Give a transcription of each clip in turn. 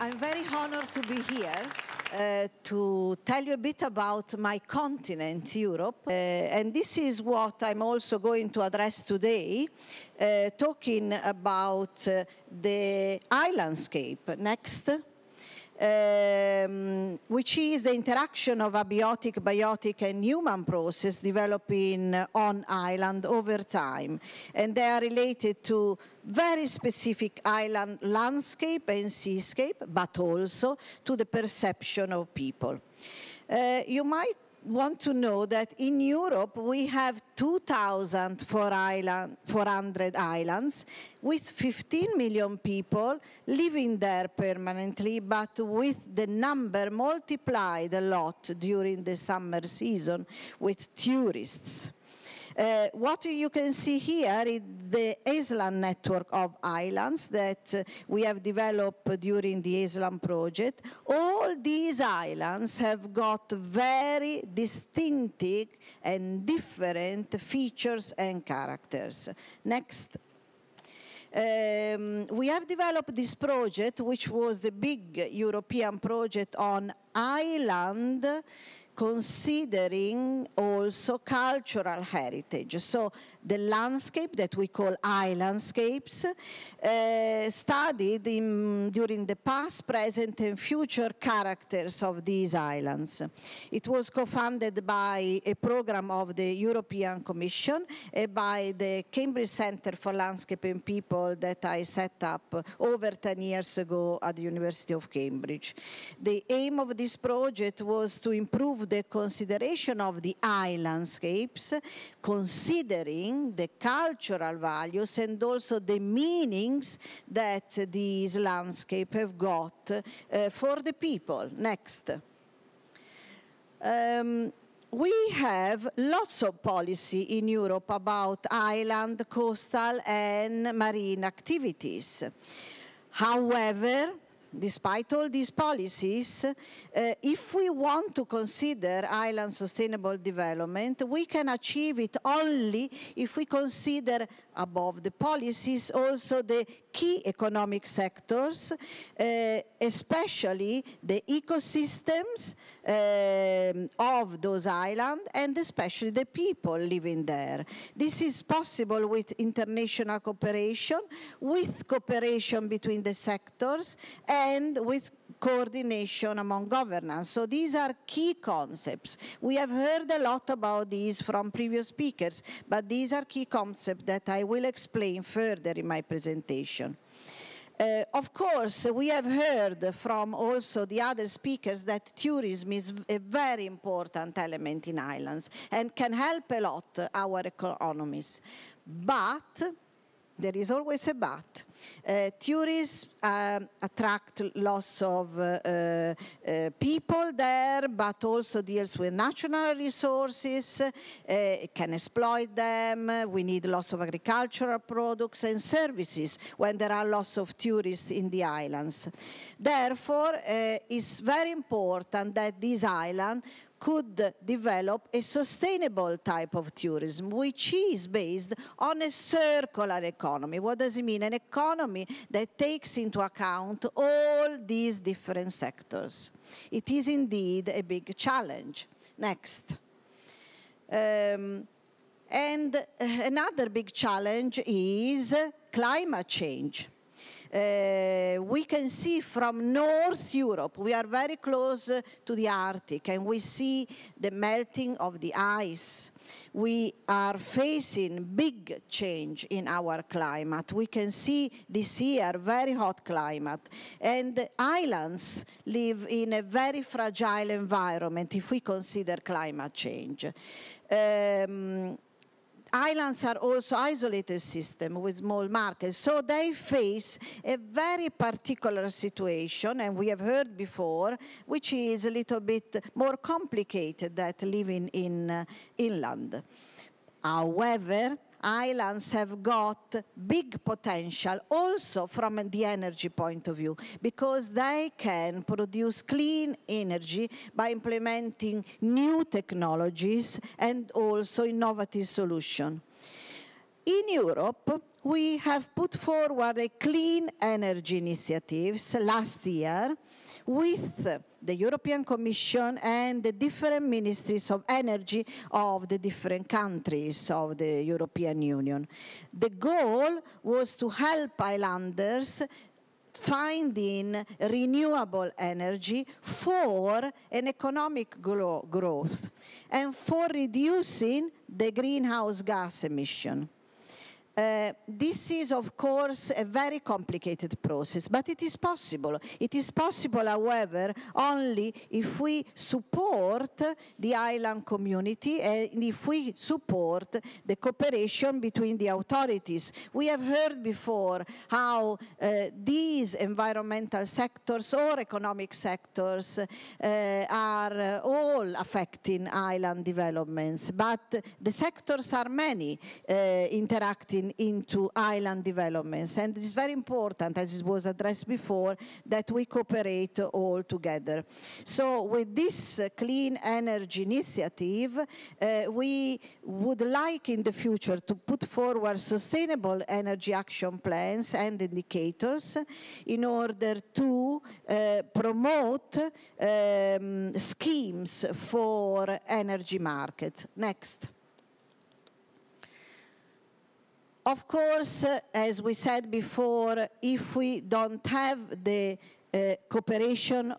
I'm very honored to be here to tell you a bit about my continent, Europe. And this is what I'm also going to address today, talking about the islandscape. Next. Which is the interaction of abiotic, biotic, and human process developing on island over time. And they are related to very specific island landscape and seascape, but also to the perception of people. You might want to know that in Europe we have 2,400 islands with 15 million people living there permanently, but with the number multiplied a lot during the summer season with tourists. What you can see here is the island network of islands that we have developed during the Island project. All these islands have got very distinctive and different features and characters. Next. We have developed this project, which was the big European project on island, considering also cultural heritage. So the landscape that we call islandscapes, studied during the past, present, and future characters of these islands. It was co-funded by a program of the European Commission and by the Cambridge Center for Landscape and People that I set up over 10 years ago at the University of Cambridge. The aim of this project was to improve the consideration of the islandscapes, considering the cultural values and also the meanings that these landscapes have got for the people. Next. We have lots of policy in Europe about island, coastal, and marine activities. However, despite all these policies, if we want to consider island sustainable development, we can achieve it only if we consider above the policies also the key economic sectors, especially the ecosystems of those islands and especially the people living there. This is possible with international cooperation, with cooperation between the sectors, and with coordination among governance. So these are key concepts. We have heard a lot about these from previous speakers, but these are key concepts that I will explain further in my presentation. Of course, we have heard from also the other speakers that tourism is a very important element in islands and can help a lot our economies. But there is always a but. Tourists attract lots of people there, but also deals with natural resources, can exploit them. We need lots of agricultural products and services when there are lots of tourists in the islands. Therefore, it's very important that this island could develop a sustainable type of tourism, which is based on a circular economy. What does it mean? An economy that takes into account all these different sectors. It is indeed a big challenge. Next. And another big challenge is climate change. We can see from North Europe, we are very close to the Arctic, and we see the melting of the ice. We are facing big change in our climate. We can see this year very hot climate. And islands live in a very fragile environment if we consider climate change. Islands are also isolated systems with small markets, so they face a very particular situation, and we have heard before, which is a little bit more complicated than living in inland. However, islands have got big potential also from the energy point of view, because they can produce clean energy by implementing new technologies and also innovative solutions. In Europe, we have put forward a clean energy initiatives last year with the European Commission and the different ministries of energy of the different countries of the European Union. The goal was to help islanders finding renewable energy for an economic growth and for reducing the greenhouse gas emission. This is, of course, a very complicated process, but it is possible. It is possible, however, only if we support the island community and if we support the cooperation between the authorities. We have heard before how these environmental sectors or economic sectors are all affecting island developments, but the sectors are many interacting into island developments, and it's very important, as it was addressed before, that we cooperate all together. So with this clean energy initiative, we would like in the future to put forward sustainable energy action plans and indicators in order to promote schemes for energy markets. Next. Of course, as we said before, if we don't have the cooperation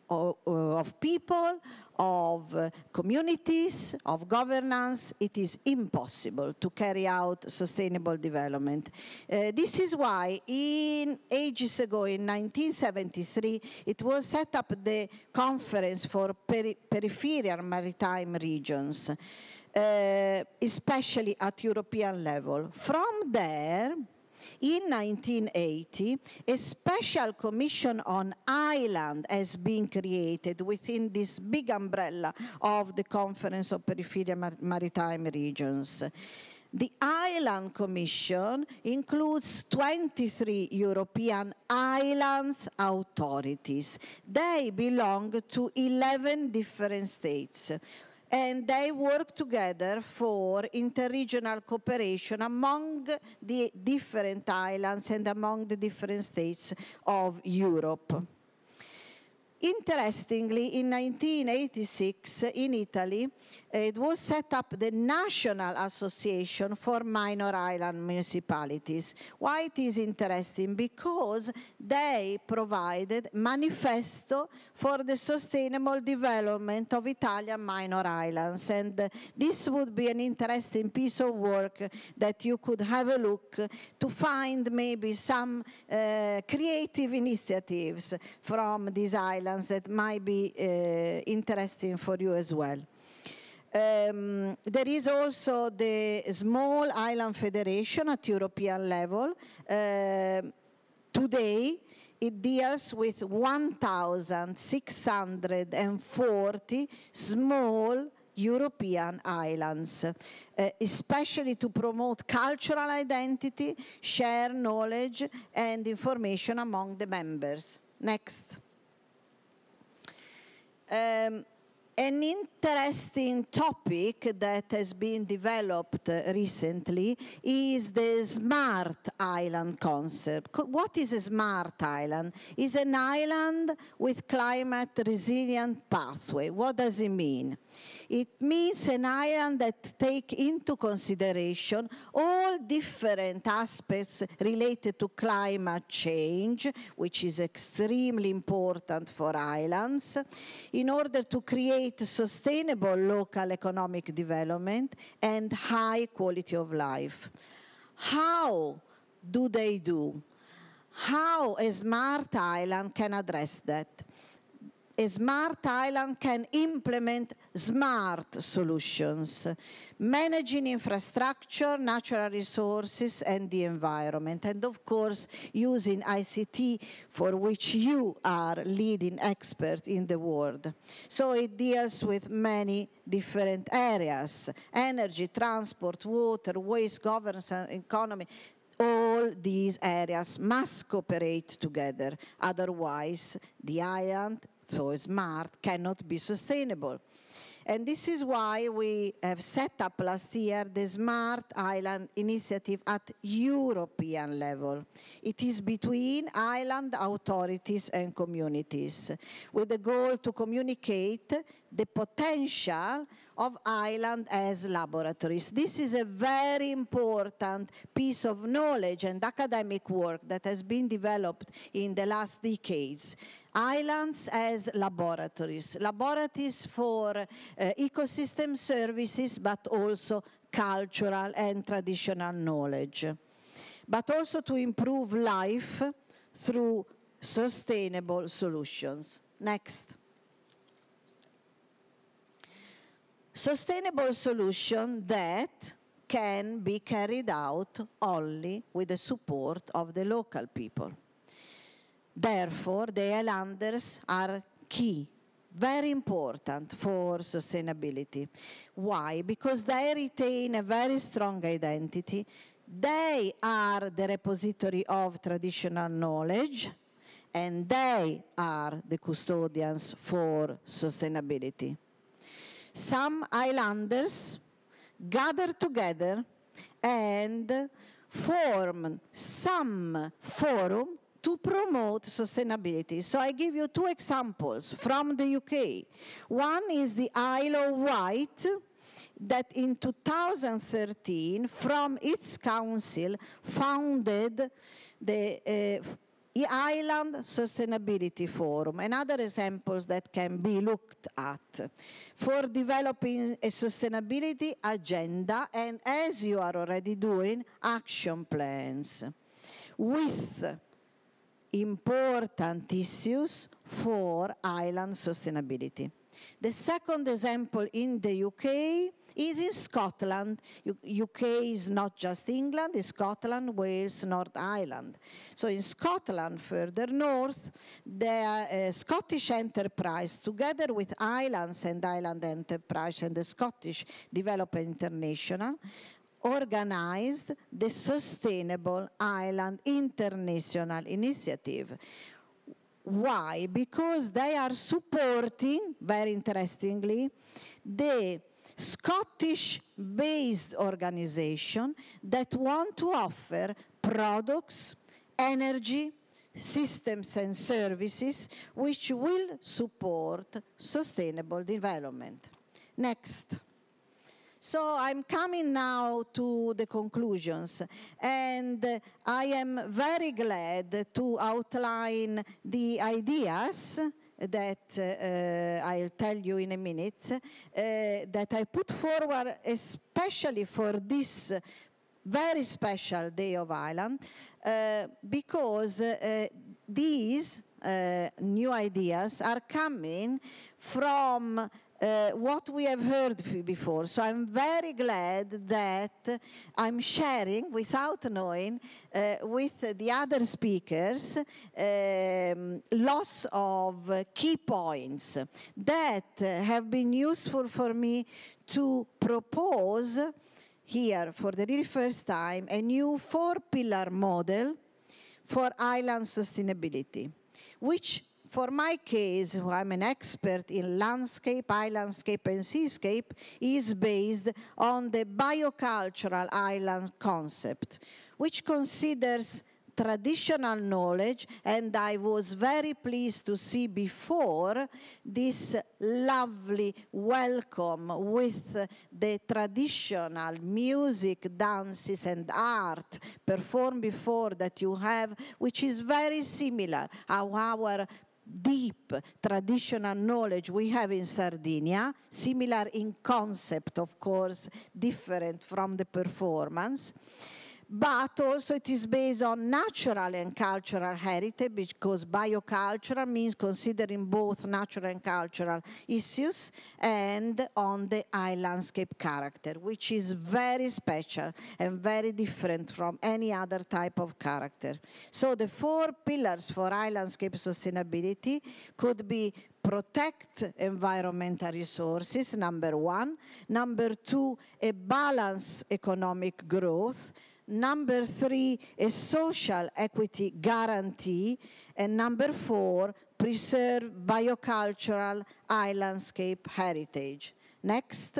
of people, of communities, of governance, it is impossible to carry out sustainable development. This is why ages ago, in 1973, it was set up the Conference for Peripheral Maritime Regions, especially at European level. From there, in 1980, a special commission on island has been created within this big umbrella of the Conference of Peripheral Maritime Regions. The Island Commission includes 23 European islands authorities. They belong to 11 different states, and they work together for interregional cooperation among the different islands and among the different states of Europe. Interestingly, in 1986, in Italy, it was set up the National Association for Minor Island Municipalities. Why it is interesting? Because they provided manifesto for the sustainable development of Italian minor islands. And this would be an interesting piece of work that you could have a look to find maybe some creative initiatives from these islands that might be interesting for you as well. There is also the Small Island Federation at European level. Today, it deals with 1,640 small European islands, especially to promote cultural identity, share knowledge and information among the members. Next. An interesting topic that has been developed recently is the smart island concept. What is a smart island? It's an island with climate resilient pathway. What does it mean? It means an island that takes into consideration all different aspects related to climate change, which is extremely important for islands, in order to create sustainable local economic development and high quality of life. How do they do? How a smart island can address that? A smart island can implement smart solutions, managing infrastructure, natural resources, and the environment, and of course, using ICT, for which you are leading experts in the world. So it deals with many different areas: energy, transport, water, waste, governance, and economy. All these areas must cooperate together, otherwise the island, so smart, cannot be sustainable. And this is why we have set up last year the Smart Island Initiative at European level. It is between island authorities and communities, with the goal to communicate the potential of island as laboratories. This is a very important piece of knowledge and academic work that has been developed in the last decades. Islands as laboratories, laboratories for ecosystem services, but also cultural and traditional knowledge, but also to improve life through sustainable solutions. Next. Sustainable solution that can be carried out only with the support of the local people. Therefore, the islanders are key, very important for sustainability. Why? Because they retain a very strong identity. They are the repository of traditional knowledge, and they are the custodians for sustainability. Some islanders gather together and form some forum to promote sustainability. So I give you two examples from the UK. One is the Isle of Wight, that in 2013, from its council, founded the Island Sustainability Forum, and other examples that can be looked at for developing a sustainability agenda, and as you are already doing, action plans with important issues for island sustainability. The second example in the UK is in Scotland. UK is not just England, it's Scotland, Wales, North Ireland. So in Scotland, further north, the Scottish Enterprise, together with Islands and Island Enterprise and the Scottish Development International, organized the Sustainable Island International Initiative. Why? Because they are supporting, very interestingly, the Scottish-based organization that want to offer products, energy, systems and services which will support sustainable development. Next. So I'm coming now to the conclusions, and I am very glad to outline the ideas that I'll tell you in a minute, that I put forward especially for this very special Day of Island, because these new ideas are coming from what we have heard before. So I'm very glad that I'm sharing, without knowing, with the other speakers, lots of key points that have been useful for me to propose here for the very first time a new 4-pillar model for island sustainability, which for my case, I'm an expert in landscape, islandscape, and seascape, is based on the biocultural island concept, which considers traditional knowledge, and I was very pleased to see before this lovely welcome with the traditional music, dances, and art performed before that you have, which is very similar how our deep traditional knowledge we have in Sardinia, similar in concept, of course, different from the performance. But also it is based on natural and cultural heritage, because biocultural means considering both natural and cultural issues, and on the islandscape character, which is very special and very different from any other type of character. So the 4 pillars for islandscape sustainability could be: protect environmental resources, number 1. Number 2, a balanced economic growth. Number 3, a social equity guarantee. And number 4, preserve biocultural islandscape heritage. Next,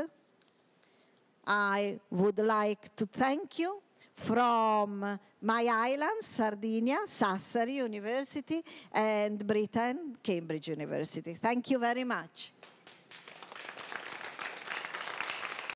I would like to thank you from my islands, Sardinia, Sassari University, and Britain, Cambridge University. Thank you very much.